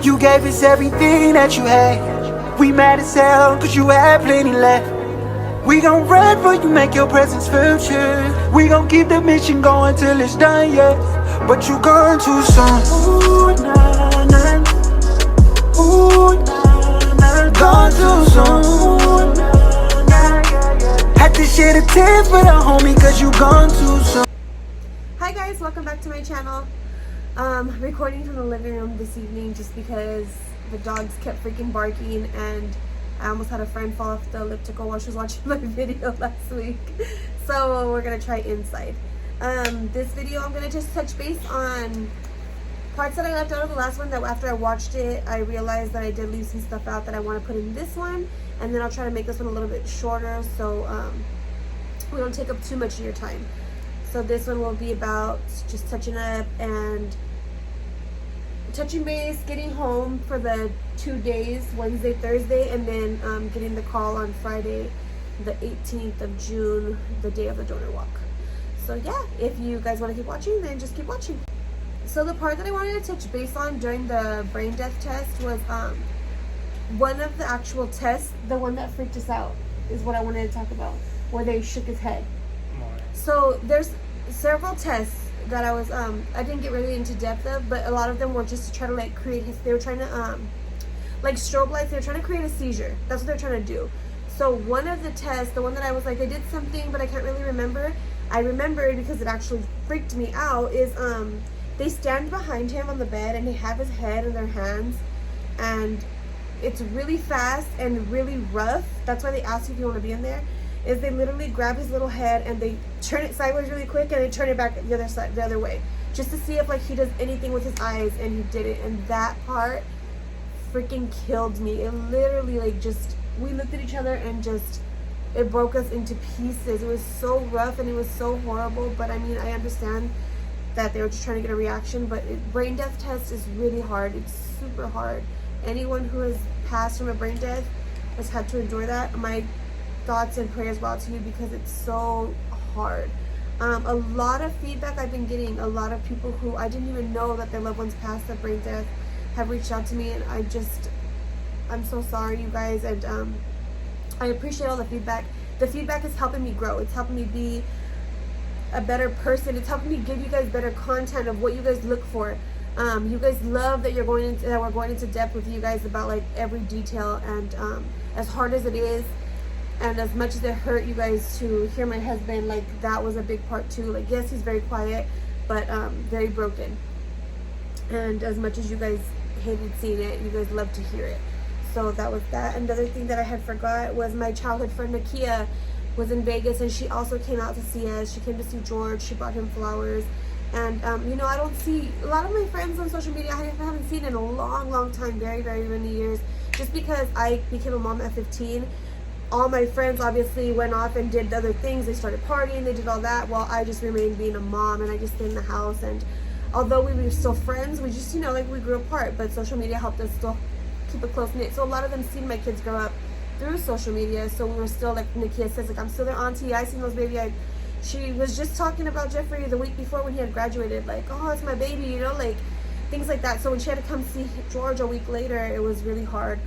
You gave us everything that you had. We mad as hell cause you had plenty left. We gon' run for you, make your presence feel true. We gon' keep the mission going till it's done, yeah. But you gone too soon. Ooh, nah, nah. Ooh, nah, nah. Gone too soon. Had to share the tears for the homie cause you gone too soon. Hi guys, welcome back to my channel. Recording from the living room this evening just because the dogs kept freaking barking and I almost had a friend fall off the elliptical while she was watching my video last week. So we're gonna try inside. This video I'm gonna just touch base on parts that I left out of the last one, that after I watched it I realized that I did leave some stuff out that I want to put in this one, and then I'll try to make this one a little bit shorter so we don't take up too much of your time. So this one will be about just touching up and touching base, getting home for the 2 days, Wednesday, Thursday, and then getting the call on Friday, the 18th of June, the day of the donor walk. So yeah, if you guys want to keep watching, then just keep watching. So the part that I wanted to touch base on during the brain death test was one of the actual tests, the one that freaked us out, is what I wanted to talk about, where they shook his head. So there's several tests that I was I didn't get really into depth of, but a lot of them were just to try to like create his, they were trying to like strobe lights, they were trying to create a seizure. That's what they're trying to do. So one of the tests, the one that I was like, I did something but I can't really remember, I remembered because it actually freaked me out, is they stand behind him on the bed and they have his head in their hands, and it's really fast and really rough. That's why they ask you if you want to be in there. Is they literally grab his little head and they turn it sideways really quick and they turn it back the other side, the other way, just to see if like he does anything with his eyes, and he did it. And that part freaking killed me. It literally like just, we looked at each other and just, it broke us into pieces. It was so rough and it was so horrible. But I mean, I understand that they were just trying to get a reaction, but brain death test is really hard. It's super hard. Anyone who has passed from a brain death has had to endure that. My thoughts and prayers go out to you because it's so hard. A lot of feedback I've been getting, a lot of people who I didn't even know that their loved ones passed of brain death have reached out to me, and I'm so sorry, you guys, and I appreciate all the feedback. The feedback is helping me grow. It's helping me be a better person. It's helping me give you guys better content of what you guys look for. You guys love that we're going into depth with you guys about like every detail, and as hard as it is, and as much as it hurt you guys to hear my husband, like that was a big part too. Like, yes, he's very quiet, but very broken. And as much as you guys hated seeing it, you guys loved to hear it. So that was that. Another thing that I had forgot was my childhood friend Nakia was in Vegas, and she also came out to see us. She came to see George. She brought him flowers. And you know, I don't see a lot of my friends on social media. I haven't seen in a long time, very many years, just because I became a mom at 15. All my friends obviously went off and did other things. They started partying, they did all that, while I just remained being a mom, and I just stayed in the house. And although we were still friends, we just, you know, like we grew apart, but social media helped us still keep a close knit. So a lot of them seen my kids grow up through social media, so we were still, like Nakia says, like, I'm still their auntie. I seen those baby. She was just talking about Jeffrey the week before when he had graduated, like, oh, it's my baby, you know, like things like that. So when she had to come see George a week later, it was really hard.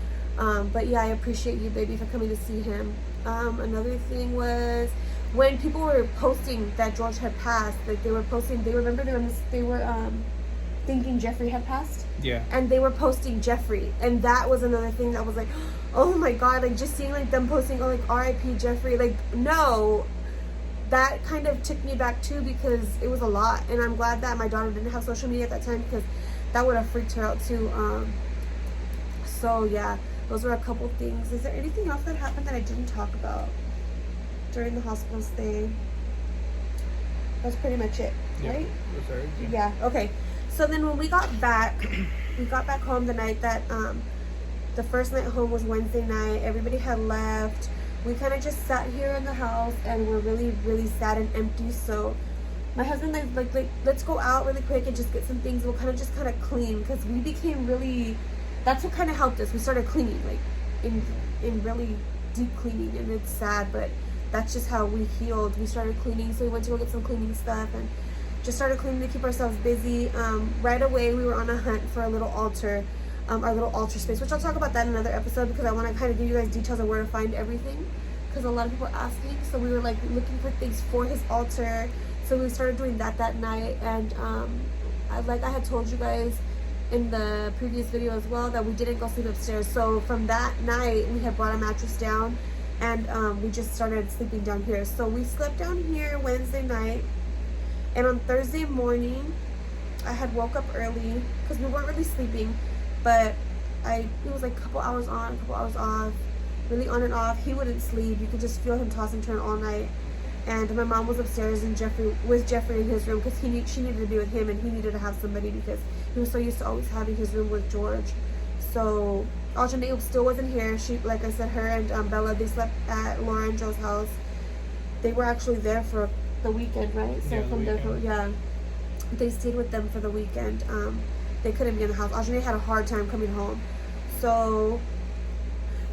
But yeah, I appreciate you, baby, for coming to see him. Another thing was when people were posting that George had passed, like they were posting, they were thinking Jeffrey had passed. Yeah. And they were posting Jeffrey, and that was another thing that was like, oh my god, like just seeing like them posting, oh, like R.I.P. Jeffrey, like no, that kind of took me back too, because it was a lot. And I'm glad that my daughter didn't have social media at that time, because that would have freaked her out too. So yeah, those were a couple things. Is there anything else that happened that I didn't talk about during the hospital stay? That's pretty much it, right? Yeah, okay. So then when we got back home the night that, the first night home was Wednesday night. Everybody had left. We kind of just sat here in the house and we're really sad and empty. So my husband like let's go out really quick and just get some things. We'll kind of clean, because we became really, that's what kind of helped us. We started cleaning, like in really deep cleaning, and it's sad, but that's just how we healed. We started cleaning, so we went to go get some cleaning stuff and just started cleaning to keep ourselves busy. Right away we were on a hunt for a little altar. our little altar space, which I'll talk about that in another episode because I want to kind of give you guys details of where to find everything, because a lot of people are asking. So we were like looking for things for his altar, so we started doing that night. And like I had told you guys in the previous video as well, that we didn't go sleep upstairs. So from that night we had brought a mattress down, and we just started sleeping down here. So we slept down here Wednesday night, and on Thursday morning I had woke up early because we weren't really sleeping, but it was like a couple hours on, a couple hours off, really on and off. He wouldn't sleep. You could just feel him toss and turn all night. And my mom was upstairs and Jeffrey in his room because she needed to be with him, and he needed to have somebody because he was so used to always having his room with George. So Aljanae still wasn't here. She, like I said, her and Bella, they slept at Laura and Joe's house. They were actually there for the weekend, right? So yeah, they stayed with them for the weekend. They couldn't be in the house. Aljanae had a hard time coming home. So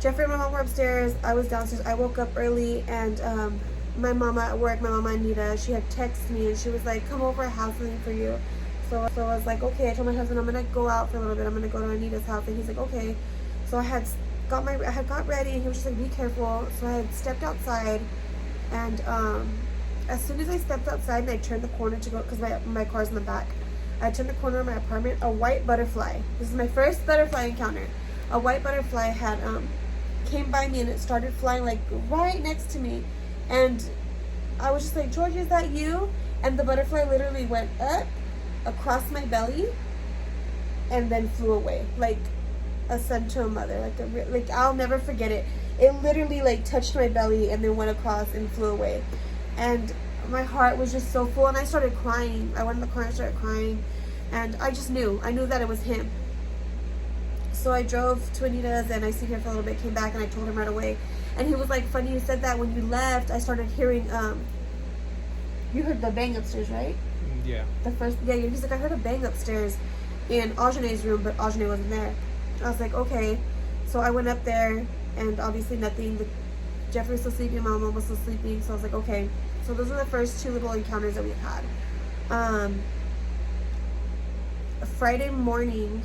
Jeffrey and my mom were upstairs. I was downstairs. I woke up early, and my mama at work, my mama Anita, she had texted me and she was like, come over, I have something for you. So I was like, okay. I told my husband I'm gonna go out for a little bit. I'm gonna go to Anita's house, and he's like, okay. So I had got ready, and he was just like, be careful. So I had stepped outside, and as soon as I stepped outside and I turned the corner to go, because my car's in the back, I turned the corner of my apartment, a white butterfly. This is my first butterfly encounter. A white butterfly had came by me, and it started flying like right next to me. And I was just like, George, is that you? And the butterfly literally went up across my belly and then flew away, like a son to a mother. Like I'll never forget it. It literally like touched my belly and then went across and flew away. And my heart was just so full, and I started crying. I went in the car and started crying, and I knew that it was him. So I drove to Anita's, and I stayed here for a little bit, came back, and I told him right away. And he was like, funny you said that. When you left, I started hearing, you heard the bang upstairs, right? Yeah. He's like, I heard a bang upstairs in Aljanae's room, but Aljanae wasn't there. I was like, okay. So I went up there, and obviously nothing. Jeffrey was still sleeping, my mom was still sleeping, so I was like, okay. So those are the first two little encounters that we've had. Friday morning,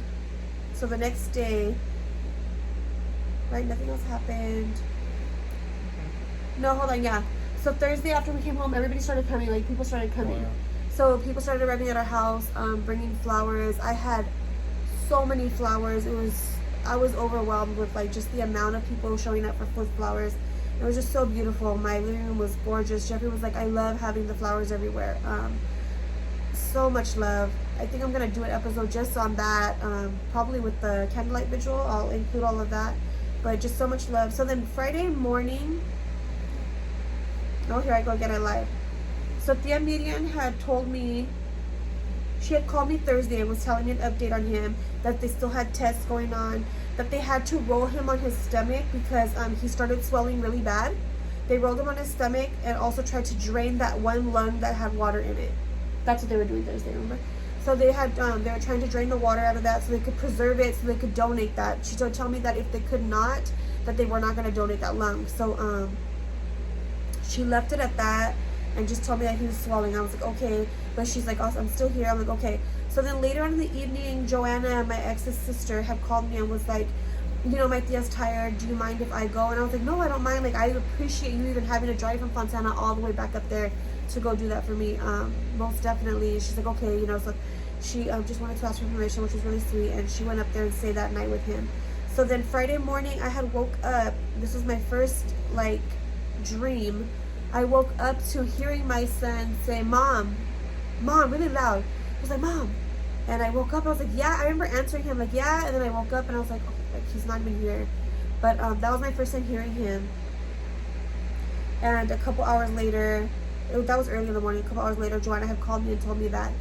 so the next day, right, nothing else happened. No, hold on, yeah. So Thursday after we came home, everybody started coming, like people started coming. Oh, yeah. So people started arriving at our house, bringing flowers. I had so many flowers. I was overwhelmed with like just the amount of people showing up for flowers. It was just so beautiful. My living room was gorgeous. Jeffrey was like, I love having the flowers everywhere. So much love. I think I'm gonna do an episode just on that, probably with the Candlelight vigil. I'll include all of that, but just so much love. So then Friday morning, oh, here I go again, I lied. So Tia Miriam had told me, she had called me Thursday and was telling me an update on him, that they still had tests going on, that they had to roll him on his stomach because he started swelling really bad. They rolled him on his stomach and also tried to drain that one lung that had water in it. That's what they were doing Thursday, remember? So they had, they were trying to drain the water out of that so they could preserve it, so they could donate that. She told me that if they could not, that they were not going to donate that lung. So she left it at that and just told me that he was swelling. I was like, okay. But she's like, oh, I'm still here. I'm like, okay. So then later on in the evening, Joanna, my ex's sister, had called me and was like, you know, my tia's tired. Do you mind if I go? And I was like, no, I don't mind. Like, I appreciate you even having to drive from Fontana all the way back up there to go do that for me. Most definitely. She's like, okay, you know. So she just wanted to ask for permission, which was really sweet. And she went up there and stayed that night with him. So then Friday morning, I had woke up. This was my first, like, dream. I woke up to hearing my son say, Mom, really loud. I was like, Mom. And I woke up, I was like, yeah. I remember answering him, like, yeah. And then I woke up and I was like, oh, like, he's not even here. But that was my first time hearing him. And a couple hours later, that was early in the morning, a couple hours later, Joanna had called me and told me that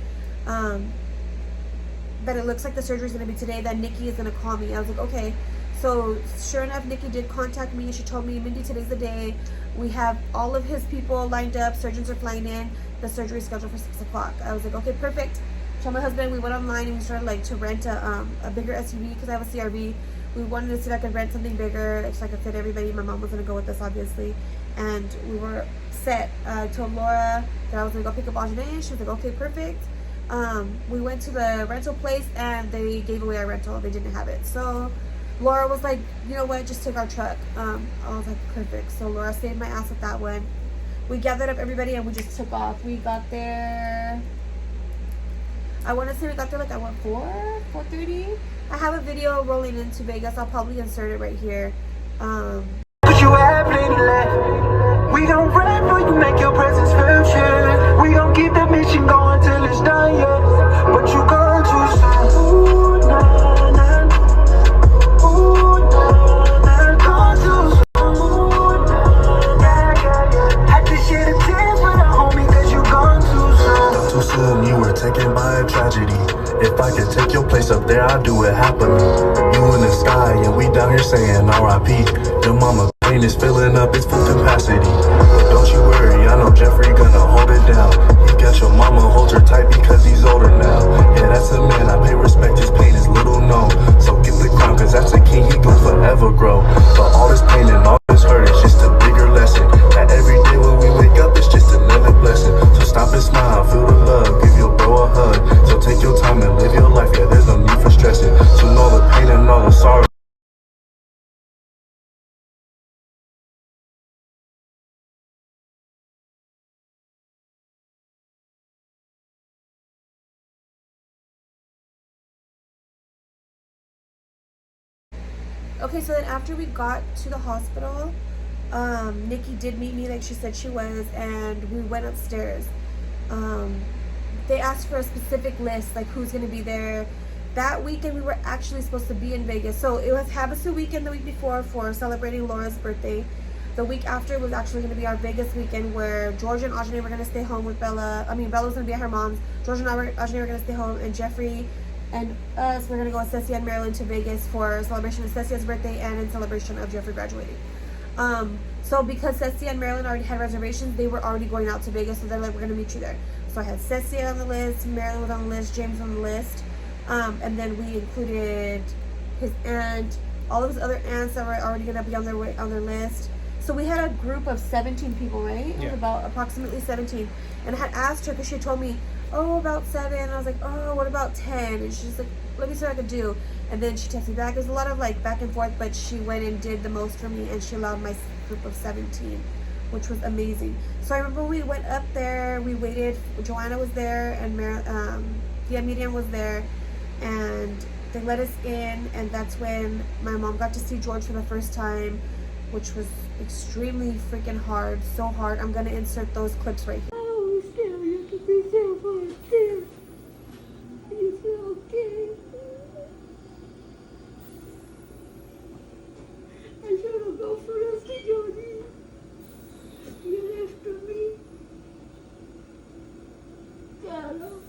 that it looks like the surgery is going to be today, that Nikki is going to call me. I was like, okay. So sure enough, Nikki did contact me. She told me, Mindy, today's the day. We have all of his people lined up. Surgeons are flying in. The surgery is scheduled for 6 o'clock. I was like, okay, perfect. Told my husband, we went online and we started like to rent a bigger SUV because I have a CRV. We wanted to see if I could rent something bigger so I could fit everybody. My mom was going to go with us, obviously. And we were set. I told Laura that I was going to go pick up Aljanae. She was like, okay, perfect. we went to the rental place and they gave away our rental. They didn't have it. So Laura was like, you know what, just take our truck. I was like, perfect. So Laura saved my ass with that one. We gathered up everybody and we just took off. We got there, I want to say we got there like at what, 4:30? I have a video rolling into Vegas. I'll probably insert it right here. But you have plenty left. We gon' ride for you, make your presence felt, yeah. We gon' keep the mission going till it's done, yeah. But you gone too soon. Ooh, nah, nah. Ooh, nah, nah. Gone too soon. Ooh, nah, yeah, yeah, yeah. Had to shed a tear for the homie, cause you gone too soon. Too soon, you were taken by a tragedy. If I could take your place up there, I'd do it happily. You in the sky, and we down here saying R.I.P. Your mama plane is filling up its full capacity. But don't you worry, I know Jeffrey gonna hold it down. He got your mama, hold her tight because he's older now. Yeah, that's a man, I pay respect, his pain is little known. So get the crown, cause that's a king, he gon' forever grow. But all this pain and all this hurt is just a bigger lesson. That every day when we wake up, it's just another blessing. So stop and smile, feel the love, give your bro a hug. So take your time and live your life, yeah, there's no need for stressing. So know the pain and all the sorrow. Okay, so then after we got to the hospital, Nikki did meet me like she said she was, and we went upstairs. They asked for a specific list, like who's going to be there. That weekend we were actually supposed to be in Vegas. So it was Havasu weekend the week before for celebrating Laura's birthday. The week after was actually going to be our Vegas weekend where George and Ajane were going to stay home with Bella. I mean, Bella was going to be at her mom's. George and Ajane were going to stay home, and Jeffrey and us, we're going to go with Ceci and Marilyn to Vegas for a celebration of Ceci's birthday and in celebration of Jeffrey graduating. So because Ceci and Marilyn already had reservations, they were already going out to Vegas, so they're like, we're going to meet you there. So I had Ceci on the list, Marilyn was on the list, James on the list, and then we included his aunt, all of his other aunts that were already going to be on their list. So we had a group of 17 people, right? It was about approximately 17. And I had asked her, because she told me, oh, about 7. And I was like, oh, what about 10? And she's like, let me see what I could do. And then she texted me back. There's a lot of like back and forth, but she went and did the most for me, and she allowed my group of 17, which was amazing. So I remember we went up there, we waited, Joanna was there, and Medium was there, and they let us in, and that's when my mom got to see George for the first time, which was extremely freaking hard, so hard. I'm gonna insert those clips right here. Oh, still, you can be careful, still. You feel okay? I should have gone first, Jody. You left for me. God almighty.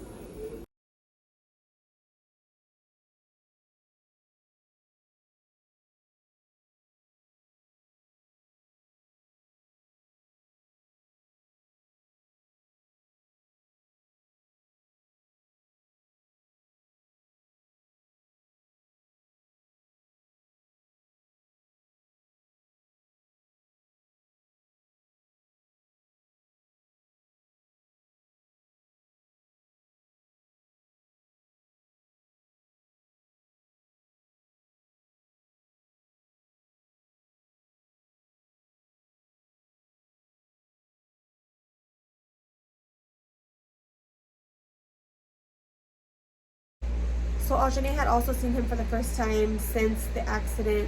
So Ajane had also seen him for the first time since the accident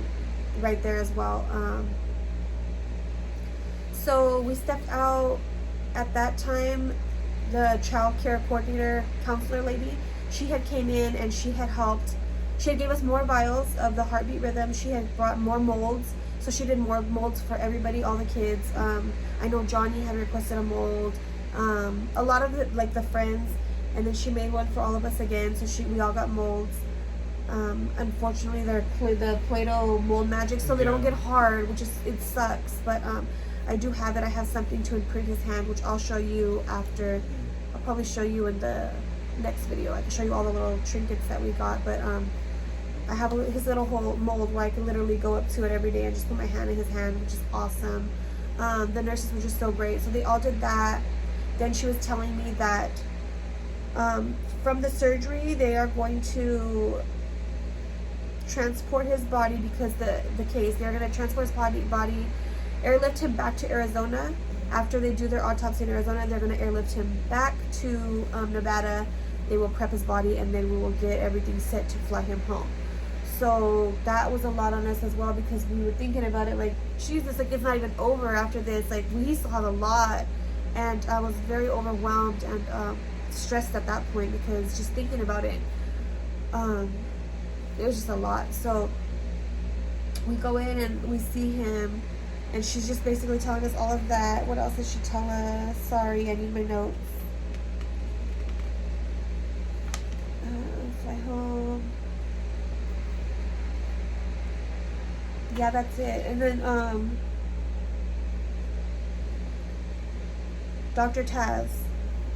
right there as well. So we stepped out at that time. The child care coordinator counselor lady, she had came in and she had helped. She had gave us more vials of the heartbeat rhythm. She had brought more molds. So she did more molds for everybody, all the kids. I know Johnny had requested a mold. A lot of the friends. And then she made one for all of us again, so we all got molds. Unfortunately, they're the Play-Doh mold magic, so they don't get hard, it sucks. But I do have it. I have something to imprint his hand, which I'll show you after. I'll probably show you in the next video. I can show you all the little trinkets that we got. But I have his little whole mold where I can literally go up to it every day and just put my hand in his hand, which is awesome. The nurses were just so great. So they all did that. Then she was telling me that From the surgery, they are going to transport his body because the case, they're going to transport his body, airlift him back to Arizona. After they do their autopsy in Arizona, they're going to airlift him back to Nevada. They will prep his body, and then we will get everything set to fly him home. So that was a lot on us as well, because we were thinking about it like, Jesus, like it's not even over after this. Like we still have a lot, and I was very overwhelmed and stressed at that point, because just thinking about it, it was just a lot. So we go in and we see him, and she's just basically telling us all of that. What else did she tell us? Sorry, I need my notes. Fly home. Yeah, that's it. And then Dr. Taz.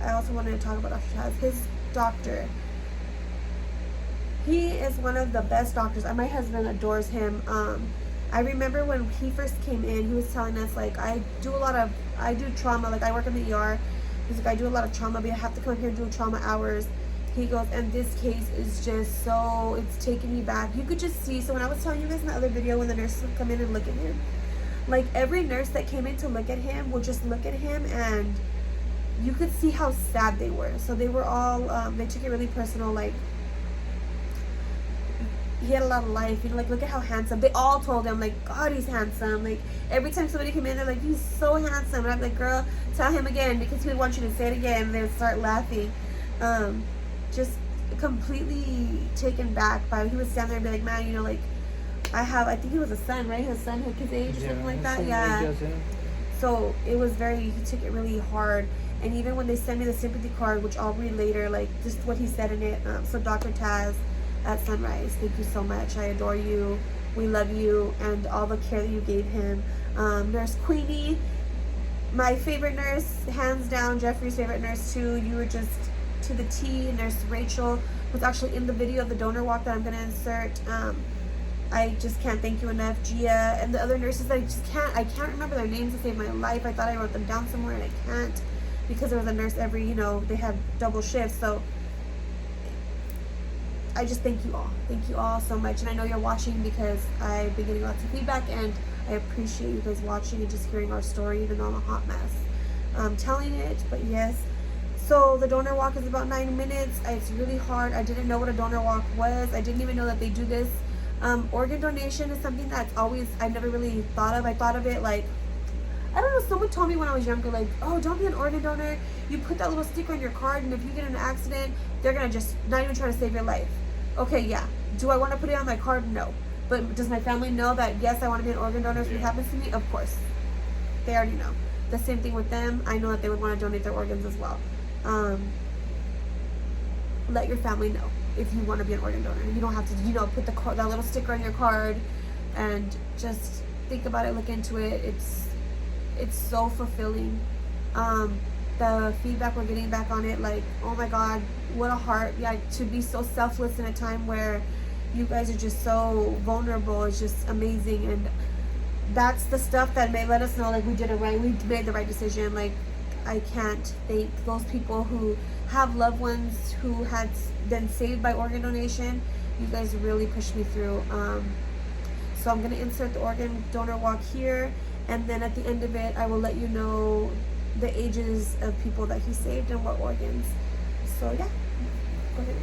I also wanted to talk about Dr. Taz. His doctor. He is one of the best doctors. My husband adores him. I remember when he first came in, he was telling us, like, I do trauma, like I work in the ER. He's like, I do a lot of trauma, but I have to come up here and do trauma hours. He goes, and this case is just so, it's taking me back. You could just see, so when I was telling you guys in the other video, when the nurses would come in and look at him, like every nurse that came in to look at him would just look at him, and you could see how sad they were. So they were all, they took it really personal, like, he had a lot of life, you know, like look at how handsome. They all told him, like, God, he's handsome. Like every time somebody came in, they're like, he's so handsome. And I'm like, girl, tell him again, because he would want you to say it again. And they would start laughing. Just completely taken back by, he would stand there and be like, man, you know, like I think he was a son, right? His son had his age or something like that. Yeah. So it was he took it really hard. And even when they sent me the sympathy card, which I'll read later, like just what he said in it. So Dr. Taz at Sunrise, thank you so much. I adore you. We love you, and all the care that you gave him. Nurse Queenie, my favorite nurse, hands down. Jeffrey's favorite nurse too. You were just to the T. Nurse Rachel was actually in the video of the donor walk that I'm going to insert. I just can't thank you enough. Gia and the other nurses, I can't remember their names to save my life. I thought I wrote them down somewhere, and I can't, because there was a nurse every, you know, they had double shifts. So I just thank you all. Thank you all so much. And I know you're watching, because I've been getting lots of feedback, and I appreciate you guys watching and just hearing our story, even though I'm a hot mess. I'm telling it, but yes. So the donor walk is about 9 minutes. It's really hard. I didn't know what a donor walk was. I didn't even know that they do this. Organ donation is something that's I've never really thought of. I thought of it like, I don't know, someone told me when I was younger, like, oh, don't be an organ donor. You put that little sticker on your card, and if you get in an accident, they're going to just not even try to save your life. Okay, yeah. Do I want to put it on my card? No. But does my family know that, yes, I want to be an organ donor if it happens to me? Of course. They already know. The same thing with them. I know that they would want to donate their organs as well. Let your family know if you want to be an organ donor. You don't have to, you know, put that little sticker on your card, and just think about it, look into it. It's so fulfilling. The feedback we're getting back on it, like, oh my God, what a heart. Yeah, to be so selfless in a time where you guys are just so vulnerable is just amazing. And that's the stuff that may let us know, like, we did it right, we made the right decision. Like, I can't thank those people who have loved ones who had been saved by organ donation. You guys really pushed me through. So I'm going to insert the organ donor walk here, and then at the end of it, I will let you know the ages of people that he saved and what organs. So yeah, go ahead.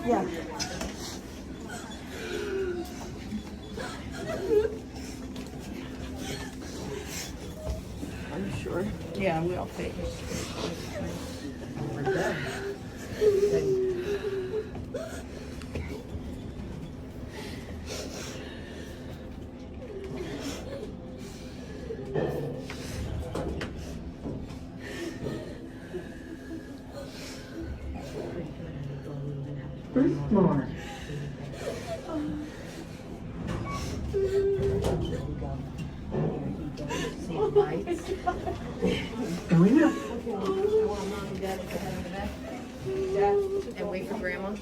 Yeah. Are you sure? Yeah, we all pay. We're done. First floor. Going up. And wait for grandma.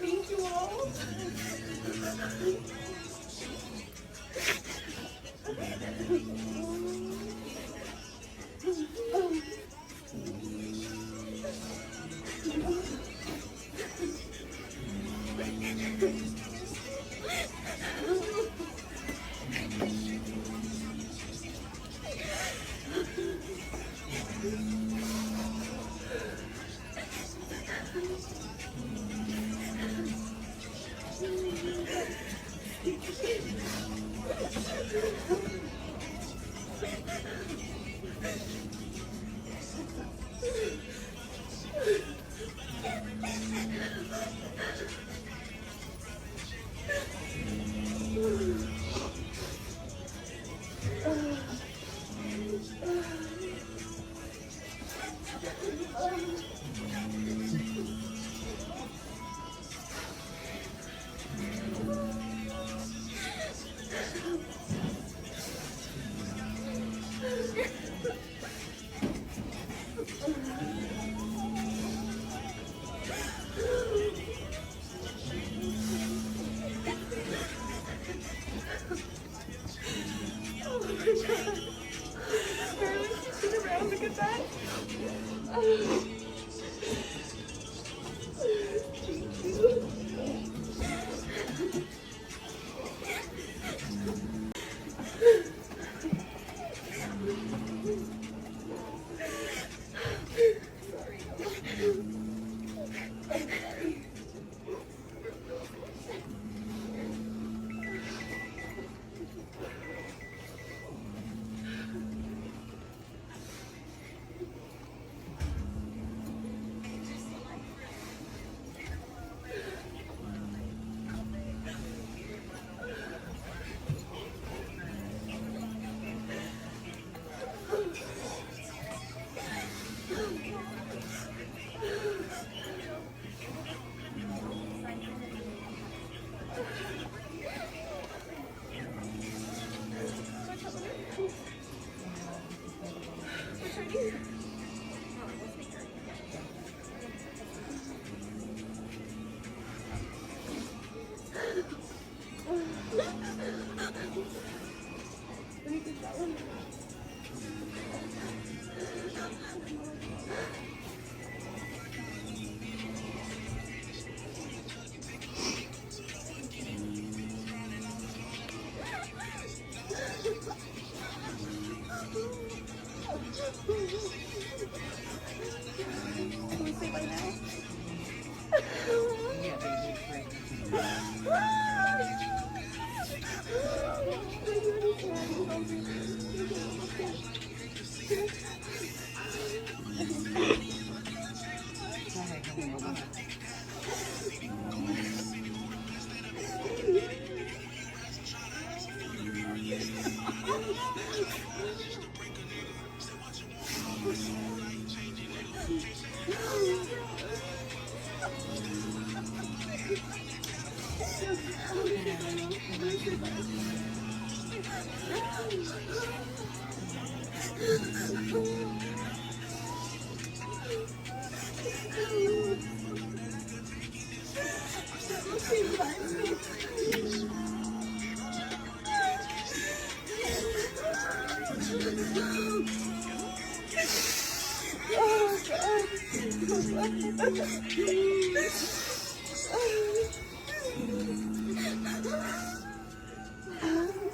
Thank you all. Let me take that one. Can we say bye now? Yeah, baby, great. Go ahead, go ahead, go ahead.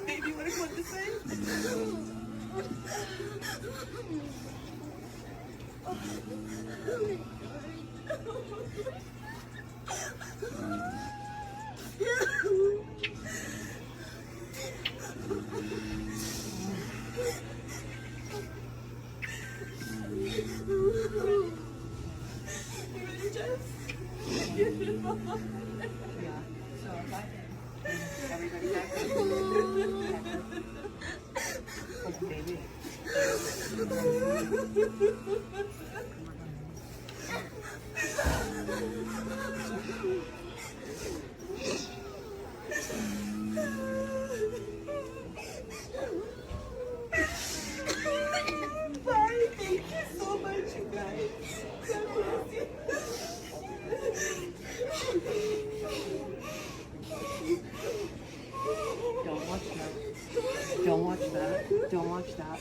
Baby, wanna come up this way? Yeah. So if I everybody back up. Baby. Bye. Thank you so much, you guys. God bless you. Don't watch that. Don't watch that. Don't watch that.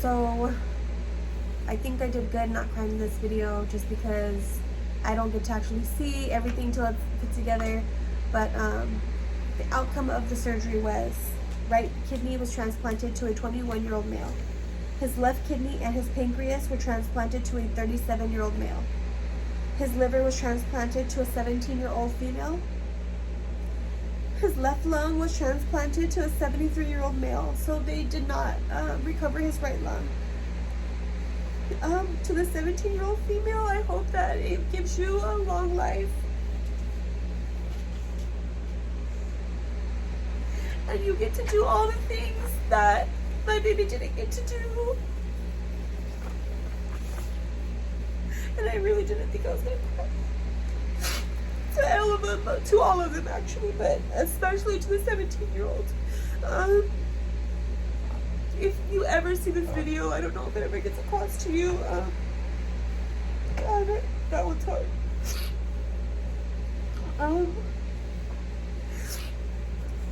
So I think I did good not crying in this video just because I don't get to actually see everything till it's put together. But the outcome of the surgery was right kidney was transplanted to a 21-year-old male. His left kidney and his pancreas were transplanted to a 37-year-old male. His liver was transplanted to a 17-year-old female. His left lung was transplanted to a 73-year-old male, so they did not recover his right lung. To the 17-year-old female, I hope that it gives you a long life. And you get to do all the things that my baby didn't get to do. And I really didn't think I was going to cry. To all of them, to all of them actually, but especially to the 17-year-old. If you ever see this video, I don't know if it ever gets across to you. God, that one's hard.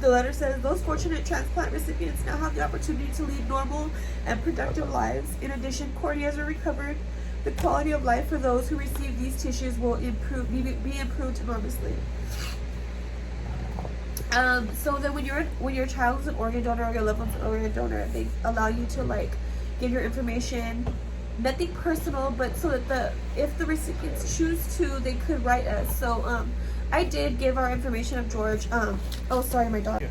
The letter says, those fortunate transplant recipients now have the opportunity to lead normal and productive lives. In addition, corneas are recovered. The quality of life for those who receive these tissues will be improved enormously. So then when your child is an organ donor or your loved one's an organ donor, they allow you to like give your information, nothing personal, but so that if the recipients choose to, they could write us. So I did give our information of George. Oh, sorry, my dog. Yeah.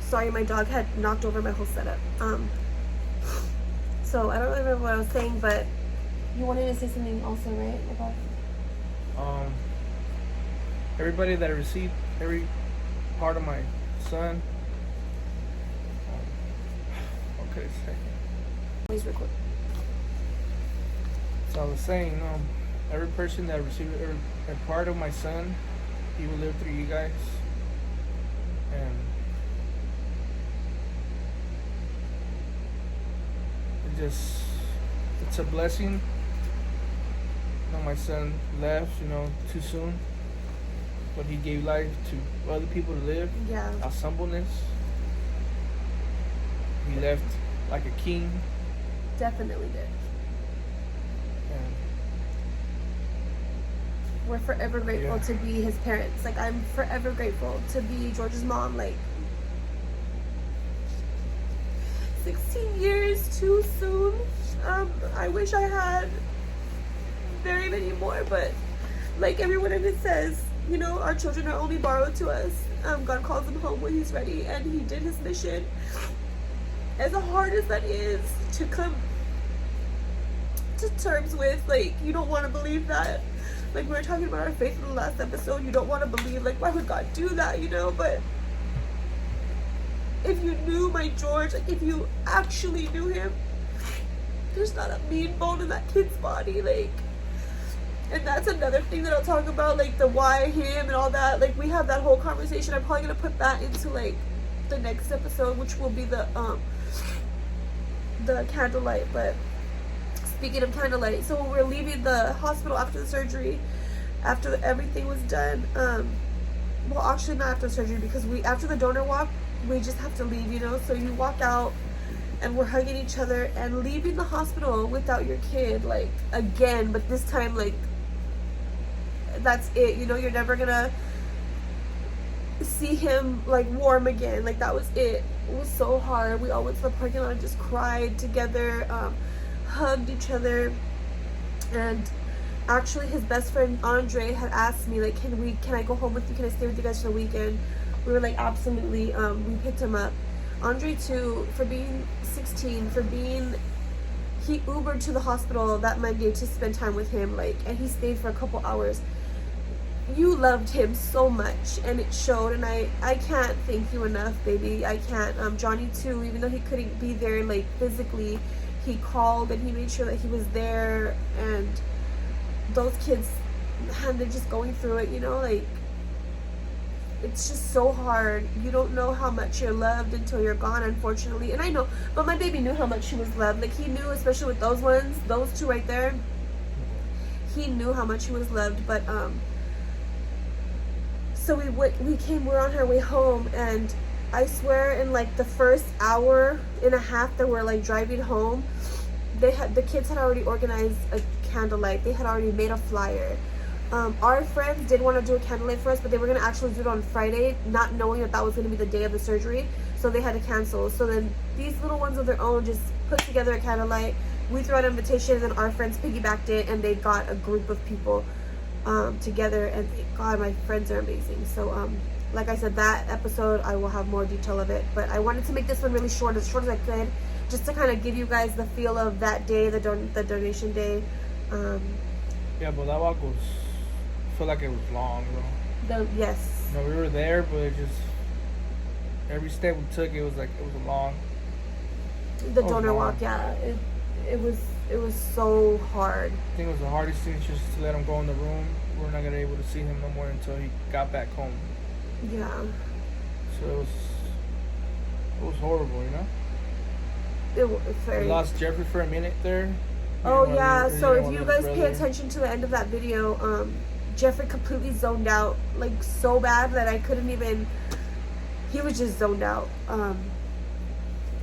Sorry, my dog had knocked over my whole setup. So I don't remember what I was saying, but you wanted to say something also, right? About Everybody that received every part of my son. Okay, second. please record. So I was saying, every person that received a part of my son, he will live through you guys, and it's a blessing. My son left, too soon, but he gave life to other people to live. Yeah. As humbleness. He left like a king. Definitely did. And we're forever grateful to be his parents. Like, I'm forever grateful to be George's mom. Like, 16 years too soon. I wish I had very many more, but like everyone in it says, our children are only borrowed to us. God calls him home when he's ready, and he did his mission. As hard as that is to come to terms with, like, you don't want to believe that. Like, we were talking about our faith in the last episode. You don't want to believe, like, why would God do that, But if you knew my George, like, if you actually knew him, there's not a mean bone in that kid's body, like. And that's another thing that I'll talk about, like, the why him and all that. Like, we have that whole conversation. I'm probably gonna put that into, like, the next episode, which will be the Candlelight. But speaking of Candlelight, so when we're leaving the hospital after the surgery, after everything was done, well, actually not after the surgery, because after the donor walk, we just have to leave, So you walk out and we're hugging each other and leaving the hospital without your kid, like, again, but this time, like, that's it, you're never gonna see him, like, warm again. Like, that was it. It was so hard. We all went to the parking lot and just cried together, hugged each other. And actually his best friend Andre had asked me, like, can I go home with you, can I stay with you guys for the weekend? We were like, absolutely. We picked him up. Andre too, for being 16, he Ubered to the hospital that Monday to spend time with him, like, and he stayed for a couple hours. You loved him so much, and it showed, and I can't thank you enough, baby. I can't. Johnny too, even though he couldn't be there, like, physically, he called and he made sure that he was there. And those kids, and they're just going through it, like, it's just so hard. You don't know how much you're loved until you're gone, unfortunately. And I know, but my baby knew how much she was loved. Like, he knew, especially with those ones, those two right there, he knew how much he was loved. But so we're on our way home, and I swear in, like, the first hour and a half that we're, like, driving home, the kids had already organized a candlelight. They had already made a flyer. Our friends did want to do a candlelight for us, but they were going to actually do it on Friday, not knowing that was going to be the day of the surgery, so they had to cancel. So then these little ones of their own just put together a candlelight. We threw out invitations, and our friends piggybacked it, and they got a group of people together, and God, my friends are amazing. So like I said, that episode I will have more detail of it, but I wanted to make this one really short as I could, just to kind of give you guys the feel of that day, the donation day. Yeah, but that walk felt like it was long, bro. Yes. We were there, but it just, every step we took, it was long. The donor walk, yeah. It was so hard. I think it was the hardest thing, just to let him go in the room. We're not gonna be able to see him no more until he got back home. Yeah. So it was horrible, It was very. We lost Jeffrey for a minute there. Oh yeah. So if you guys pay attention to the end of that video, Jeffrey completely zoned out, like, so bad that I couldn't even. He was just zoned out.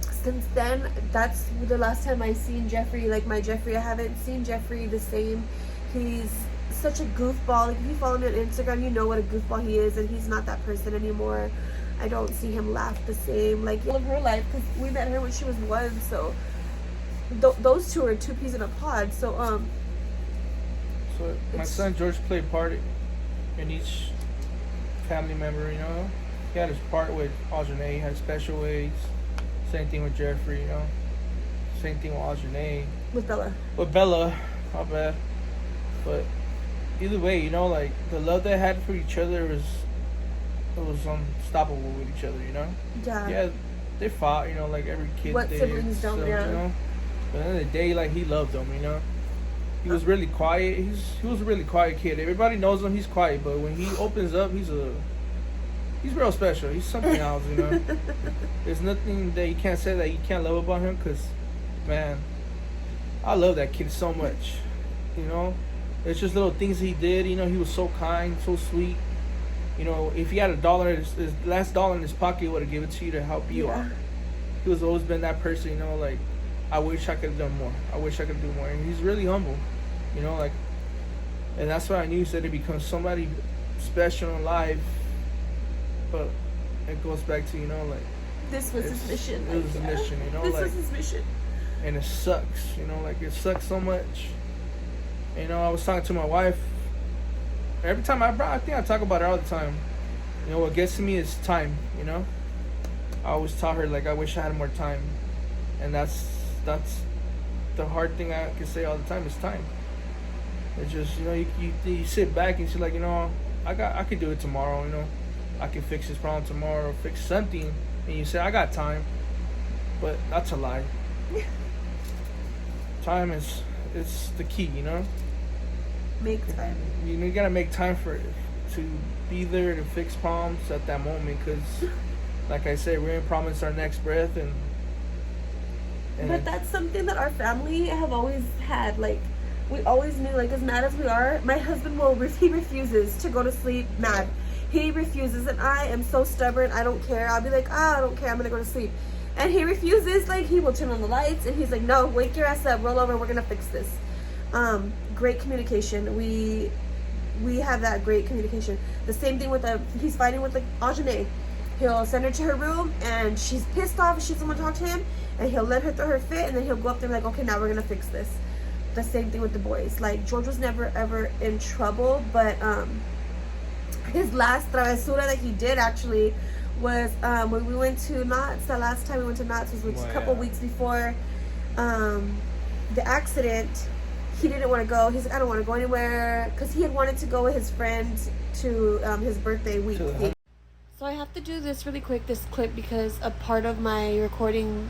Since then, that's the last time I seen Jeffrey, like, my Jeffrey. I haven't seen Jeffrey the same. He's such a goofball. Like, if you follow me on Instagram, you know what a goofball he is, and he's not that person anymore. I don't see him laugh the same, like, all of her life, because we met her when she was 1, so those two are two peas in a pod. So my son George played part in each family member, you know. He had his part with Audrey, he had special ways. Same thing with Jeffrey, you know. Same thing with Audrey. With Bella. With Bella, not bad. But either way, you know, like the love they had for each other was unstoppable with each other, you know. Yeah, they fought, you know, like every kid. What did, siblings don't, so, yeah. You know, but at the end of the day, like he loved them, you know. He was really quiet. He was a really quiet kid. Everybody knows him. He's quiet, but when he opens up, he's real special. He's something else, you know. There's nothing that you can't say that you can't love about him, cause, man, I love that kid so much. You know, it's just little things he did. You know, he was so kind, so sweet. You know, if he had $1, his last dollar in his pocket, he would have given it to you to help you out. He was always been that person, you know, like, I wish I could have done more. I wish I could do more. And he's really humble, you know, like, and that's why I knew he said to become somebody special in life. But it goes back to, you know, like, this was his mission. It was his mission, you know, this like, was his mission. And it sucks, you know, like, it sucks so much. You know, I was talking to my wife. Every time I think I talk about it all the time. You know, what gets to me is time, you know. I always tell her, like, I wish I had more time. And that's the hard thing I can say all the time is time. It's just, you know, you sit back and you're like, you know, I could do it tomorrow, you know. I can fix this problem tomorrow or fix something. And you say, I got time. But that's a lie. Time it's the key, you know. Make time. You gotta make time for it, to be there to fix problems at that moment, because like I said, we're gonna promise our next breath, and but that's something that our family have always had. Like, we always knew, like, as mad as we are, my husband he refuses to go to sleep mad. He refuses, and I am so stubborn. I don't care. I'll be like, I don't care, I'm gonna go to sleep. And he refuses. Like, he will turn on the lights and he's like, no, wake your ass up, roll over, we're gonna fix this. Great communication. We have that great communication. The same thing with he's fighting with, like, Ajane. He'll send her to her room and she's pissed off, she doesn't want to talk to him, and he'll let her throw her fit, and then he'll go up there and be like, okay, now we're gonna fix this. The same thing with the boys. Like, George was never ever in trouble, but his last travesura that he did actually was when we went to Knott's. The last time we went to Knott's was a couple weeks before the accident. He didn't want to go. He's like, I don't want to go anywhere, because he had wanted to go with his friend to his birthday week. So I have to do this really quick, this clip, because a part of my recording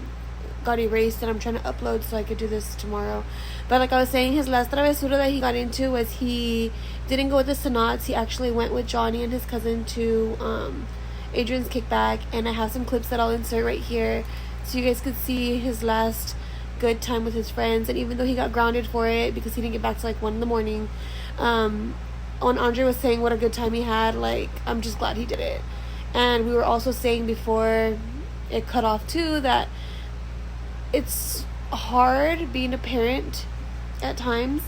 got erased and I'm trying to upload so I could do this tomorrow. But like I was saying, his last travesura that he got into was he didn't go with the Sonats. He actually went with Johnny and his cousin to Adrian's Kickback, and I have some clips that I'll insert right here so you guys could see his last good time with his friends. And even though he got grounded for it because he didn't get back till like 1 a.m, when Andre was saying what a good time he had, like, I'm just glad he did it. And we were also saying before it cut off too that it's hard being a parent at times,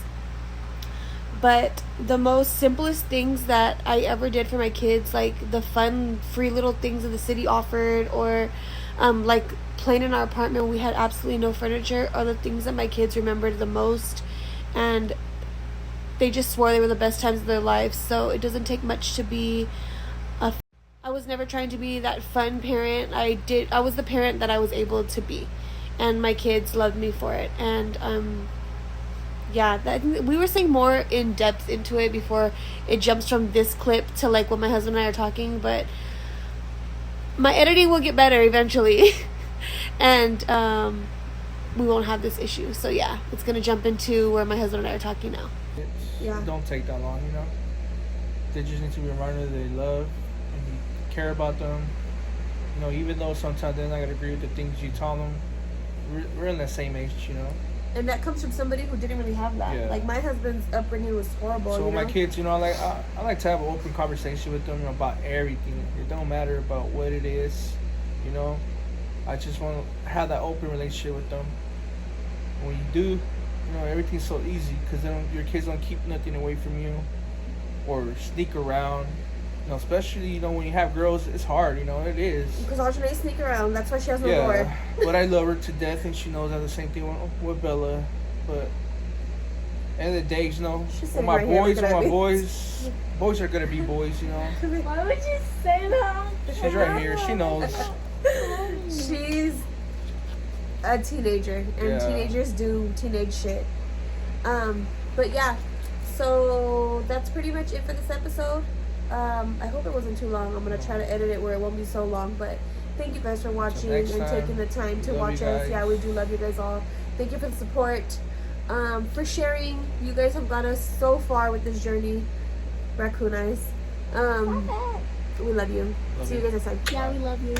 but the most simplest things that I ever did for my kids, like the fun free little things that the city offered, or like playing in our apartment, we had absolutely no furniture, are the things that my kids remembered the most, and they just swore they were the best times of their lives. So it doesn't take much to be I was never trying to be that fun parent. I was the parent that I was able to be, and my kids loved me for it. And we were saying more in depth into it before it jumps from this clip to like what my husband and I are talking, but my editing will get better eventually. And we won't have this issue. So yeah, it's gonna jump into where my husband and I are talking now. It don't take that long, you know. They just need to be reminded that they love and you care about them. You know, even though sometimes they're not gonna agree with the things you tell them. We're in the same age, you know. And that comes from somebody who didn't really have that. Yeah. Like, my husband's upbringing was horrible. So my kids, you know, like I like to have an open conversation with them about everything. It don't matter about what it is, you know. I just want to have that open relationship with them. When you do, you know, everything's so easy, because your kids don't keep nothing away from you or sneak around. You know, especially, you know, when you have girls, it's hard, you know, it is. Because Audrey sneak around, that's why she has no door. But I love her to death, and she knows that. The same thing with Bella. But End of the day, you know, She's when sitting my right here boys, looking at me. boys are gonna be boys, you know. Why would you say that? She's right here. She knows. She's a teenager, and Yeah. teenagers do teenage shit. But yeah, so that's pretty much it for this episode. I hope it wasn't too long. I'm gonna try to edit it where it won't be so long. But thank you guys for watching and next time. taking the time to Love watch you us. guys. Yeah, we do love you guys all. Thank you for the support. For sharing. You guys have got us so far with this journey. Raccoon eyes. We love you. See you guys next time. Yeah, we love you.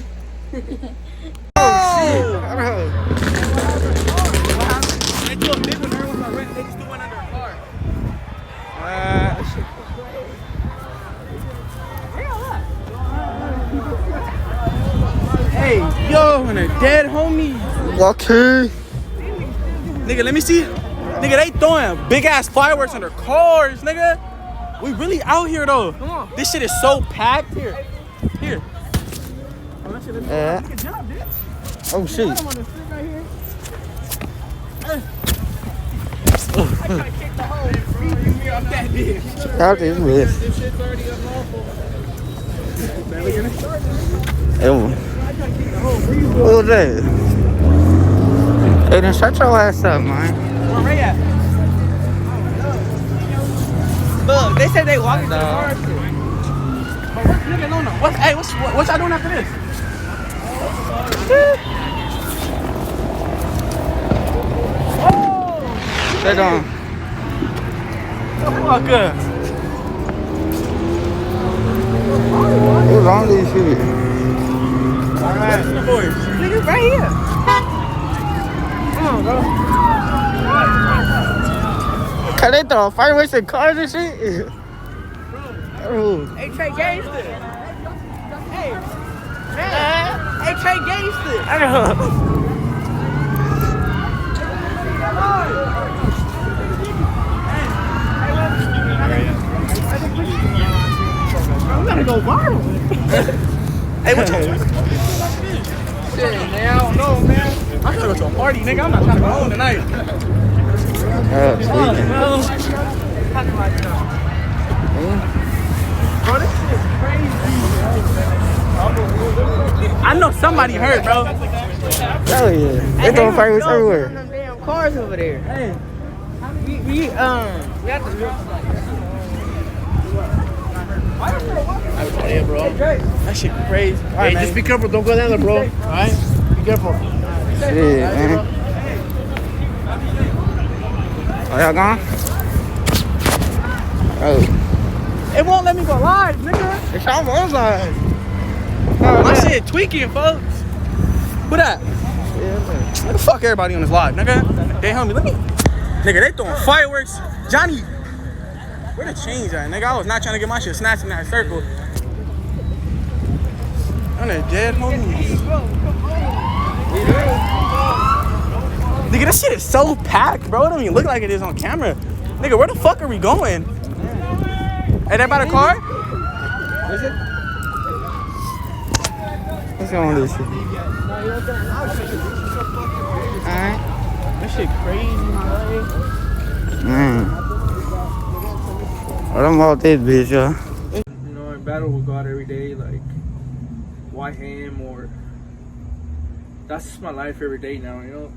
Hey, yo, when a dead homie. Okay. Nigga, let me see. Nigga, they throwing big ass fireworks on their cars, nigga. We really out here though. Come on. This shit is so packed. Here. Here. Oh shit. Out this bitch. Ew. What was that? Hey, then shut your ass up, man. Where Ray at? Look, they said they walking to the car and shit. But what's nigga no? What y'all doing after this? They don't. Fuck up. What's wrong with this shit? Alright, boys. Nigga, right here. Come on, bro. Cause they throw fireworks in cars and shit. Oh. Hey, Trey Gangster. Hey. Man. Hey, Trey Gangster. I don't know. I'm gonna go viral. Hey, what you shit, man, I don't know, man. I'm trying to go to a party, nigga. I'm not trying to go home tonight. Bro, this shit is crazy. I know somebody hurt, bro. Hell yeah. They throwing fireworks everywhere. Them damn cars over there. Hey, We have to. yeah, bro. That shit crazy. All right, Just be careful. Don't go down there, bro. All right? Be careful. Shit, man. Oh, y'all gone? Oh. It won't let me go live, nigga. It's almost like. My shit tweaking, folks. Who that? What the fuck everybody on this live, nigga? They help me. Let me. Nigga, they throwing fireworks. Johnny, where the change at, nigga? I was not trying to get my shit snatched in that circle. I'm a dead homie. Nigga, this shit is so packed, bro. It don't even look like it is on camera. Nigga, where the fuck are we going? Hey, that by the car? Is it? What's going on with this shit? Alright. That shit crazy, my leg. What about this bitch, y'all? You know, I battle with God every day, like, why him, or that's just my life every day now, you know?